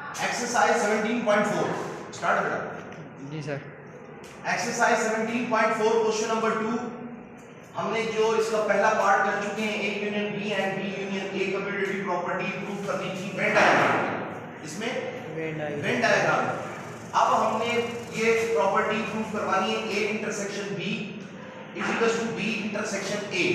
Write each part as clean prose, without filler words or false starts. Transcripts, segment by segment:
Exercise 17.4 start करो। जी sir. Exercise 17.4 question number 2। हमने जो इसका पहला पार्ट कर चुके हैं, A union B and B union A commutative property prove करनी थी वेन डायग्राम। इसमें वेन डायग्राम। अब हमने ये प्रॉपर्टी प्रूव करवानी है A intersection B is equal to B intersection A.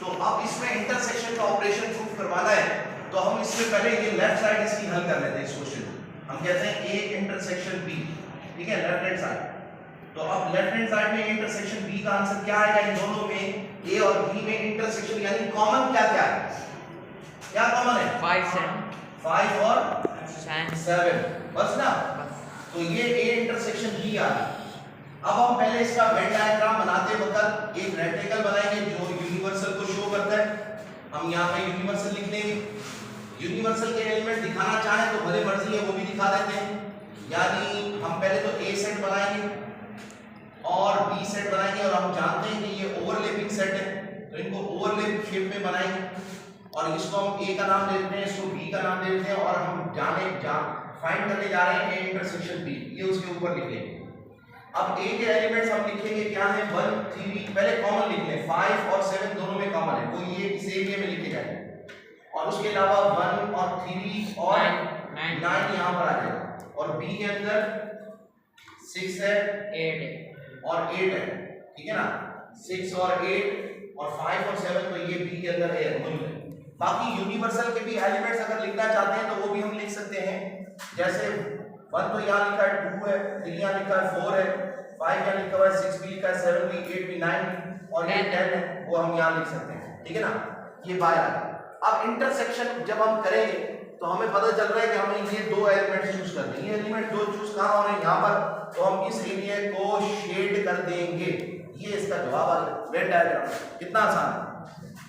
तो अब इसमें इंटरसेक्शन का ऑपरेशन प्रूव करवाना है, तो हम इससे पहले ये लेफ्ट साइड इसकी हल कर लेते हैं। इस क्वेश्चन हम कहते हैं ए इंटरसेक्शन बी, ठीक है, लेफ्ट हैंड साइड। तो अब लेफ्ट हैंड साइड में इंटरसेक्शन बी का आंसर क्या आएगा? इन दोनों में ए और बी में इंटरसेक्शन यानी कॉमन क्या क्या है? क्या कॉमन है? 5 और 7 बस ना। तो ये ए इंटरसेक्शन बी आ गया। अब हम पहले इसका वेन डायग्राम बनाते वक्त एक रेक्टेंगल बनाएंगे जो यूनिवर्सल को शो करता है। हम यहाँ पे यूनिवर्सल लिख लेंगे। यूनिवर्सल के एलिमेंट दिखाना चाहें तो भले मर्जी है वो भी दिखा देते हैं। यानी हम पहले तो ए सेट बनाएंगे और बी सेट बनाएंगे, और हम जानते हैं कि ये ओवरलैपिंग सेट है, तो इनको ओवरलैप शेप में बनाएंगे। और इसको हम ए का नाम दे देते हैं, इसको बी का नाम दे देते हैं, और हम फाइंड करने जा रहे हैं ए इंटरसेक्शन बी, ये उसके ऊपर लिख लेंगे। अब ए के एलिमेंट्स हम लिखेंगे क्या है? 1 3, पहले कॉमन लिख लें। 5 और 7 दोनों में कॉमन है, तो ये इस एरिया में लिखे जाएंगे। और उसके अलावा 1 और 3 और 9 यहाँ पर आ जाएगा। और बी के अंदर 6 है, 8 और 8 है, ठीक है ना। 6 और 8 और 5 और 7, तो ये बी के अंदर है। बाकी यूनिवर्सल के भी एलिमेंट्स अगर लिखना चाहते हैं तो वो भी हम लिख सकते हैं। जैसे 1 तो यहाँ लिखा है, 2 है, 3 यहाँ लिखा है, 4 है, 5 यहाँ लिखा हुआ है, 6 भी लिखा है, 7 भी, 8 भी, 9 भी, और ये 10 है, वो हम यहाँ लिख सकते हैं, ठीक है ना। ये बाय आ गया। अब इंटरसेक्शन जब हम करेंगे तो हमें पता चल रहा है कि हमें ये दो एलिमेंट्स चूज करने हैं। ये एलिमेंट दो चूज कहाँ हो रहे हैं? यहाँ पर। तो हम इस एरिया को शेड कर देंगे। ये इसका जवाब आ गया वेन डायग्राम। कितना आसान है।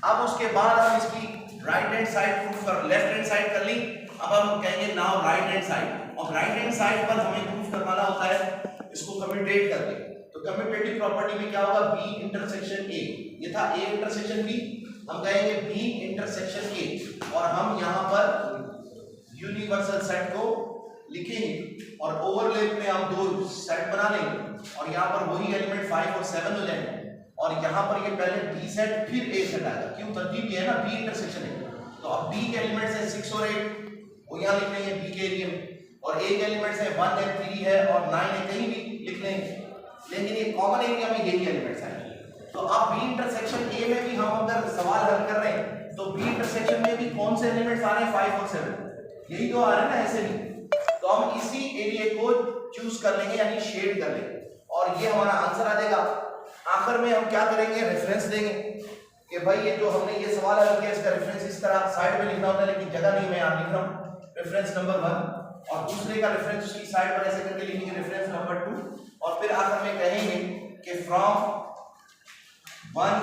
अब उसके बाद हम इसकी राइट हैंड साइड प्रूफ कर, लेफ्ट हैंड साइड कर ली। अब हम कहेंगे नाउ राइट हैंड साइड। और राइट हैंड साइड पर हमें प्रूफ करवाना होता है इसको कम्यूटेट करके। तो कम्यूटेटिव प्रॉपर्टी में क्या होगा? B intersection A. ये था ए इंटरसेक्शन बी, हम कहेंगे बी इंटरसेक्शन ए, और हम यहाँ पर यूनिवर्सल सेट को लिखेंगे और ओवरलैप में हम दो सेट बना लेंगे, और यहाँ पर वही एलिमेंट 5 और 7 हो जाएंगे। और यहाँ पर ये पहले बी सेट फिर ए सेट आएगा, क्यों? तरतीब ये है ना, बी इंटरसेक्शन है। तो अब बी के एलिमेंट्स है 6 और 8, वो यहाँ लिख लेंगे बी के एरिया में। और ए के एलिमेंट्स है 1 है, 3 है और 9 है, कहीं भी लिख लेंगे, लेकिन ये कॉमन एरिया में यही एलिमेंट्स आएंगे। तो अब बी इंटरसेक्शन ए में भी हम अगर सवाल हल कर रहे हैं तो बी इंटरसेक्शन में भी कौन से एलिमेंट्स आ रहे हैं? 5 और 7, यही तो आ रहे हैं ना, ऐसे भी। तो हम इसी एरिया को चूज कर लेंगे, यानी शेड कर लेंगे, और ये हमारा आंसर आ जाएगा। आखिर में हम क्या करेंगे? रेफरेंस देंगे कि भाई ये जो हमने ये सवाल हल किया इसका रेफरेंस इस तरह साइड में लिखना होता है, लेकिन जगह नहीं, मैं यहाँ लिख रहा हूँ रेफरेंस नंबर 1, और दूसरे का रेफरेंस उसकी साइड पर ऐसे करके लिखेंगे रेफरेंस नंबर 2, और फिर आखिर में कहेंगे कि from 1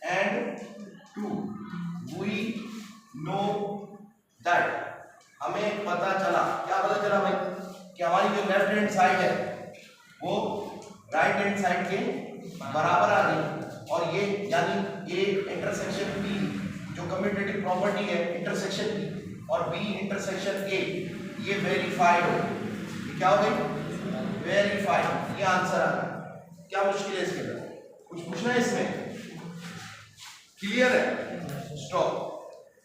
and 2 we know that, हमें पता चला। क्या पता चला भाई? कि हमारी जो लेफ्ट हैंड साइड है वो राइट हैंड साइड के बराबर आ गई, और ये यानी ए इंटरसेक्शन बी जो कम्यूटेटिव प्रॉपर्टी है इंटरसेक्शन बी और बी इंटरसेक्शन ए, ये वेरीफाइड हो गई। क्या हो गई? वेरीफाइड। ये आंसर आ गया। क्या मुश्किल है इसके अंदर? कुछ पूछना है इसमें? क्लियर है? स्टॉप।